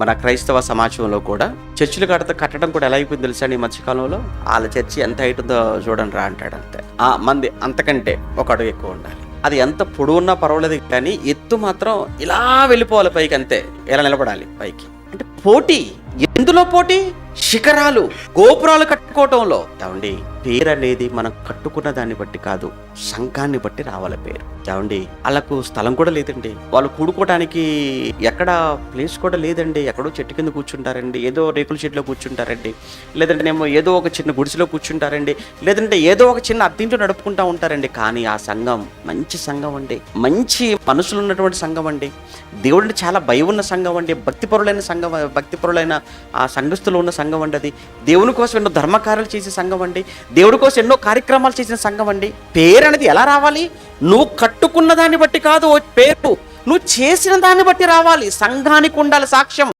మన క్రైస్తవ సమాజంలో కూడా చర్చిలు కట్టడం కూడా ఎలా అయిపోయింది తెలుసా ఈ మధ్యకాలంలో? వాళ్ళ చర్చి ఎంత హైట్ ఉందో చూడండి రా అంటాడు అంతే. మంది అంతకంటే ఒక అడుగు ఎక్కువ ఉండాలి. అది ఎంత పొడవున్నా పర్వాలేదు, కానీ ఎత్తు మాత్రం ఇలా వెళ్ళిపోవాలి పైకి, అంతే. ఎలా నిలబడాలి పైకి అంటే పోటీ. ఎందులో పోటీ? శిఖరాలు, గోపురాలు కట్టుకోవటంలో. ఏమండి, పేరు అనేది మనం కట్టుకున్న దాన్ని బట్టి కాదు, సంఘాన్ని బట్టి రావాలి పేరు. ఏమండి, వాళ్ళకు స్థలం కూడా లేదండి, వాళ్ళు కూడుకోవడానికి ఎక్కడ ప్లేస్ కూడా లేదండి. ఎక్కడో చెట్టు కింద కూర్చుంటారండి, ఏదో రేకుల చెట్టులో కూర్చుంటారండి, లేదంటే ఏదో ఒక చిన్న గుడిసెలో కూర్చుంటారండి, లేదంటే ఏదో ఒక చిన్న అద్దీంట్లో నడుపుకుంటా ఉంటారండి. కానీ ఆ సంఘం మంచి సంఘం అండి, మంచి మనసులు ఉన్నటువంటి సంఘం అండి, దేవుడిని చాలా భయం ఉన్న సంఘం అండి, భక్తిపరులైన సంఘం, భక్తిపరులైన ఆ సంఘస్థులు ఉన్న సంఘం అండి. అది దేవుని కోసం ఎన్నో ధర్మకార్యాలు చేసే సంఘం అండి, దేవుడి కోసం ఎన్నో కార్యక్రమాలు చేసిన సంఘం అండి. పేరు అనేది ఎలా రావాలి? నువ్వు కట్టుకున్న దాన్ని బట్టి కాదు పేరు, నువ్వు చేసిన దాన్ని బట్టి రావాలి. సంఘానికి ఉండాలి సాక్ష్యం.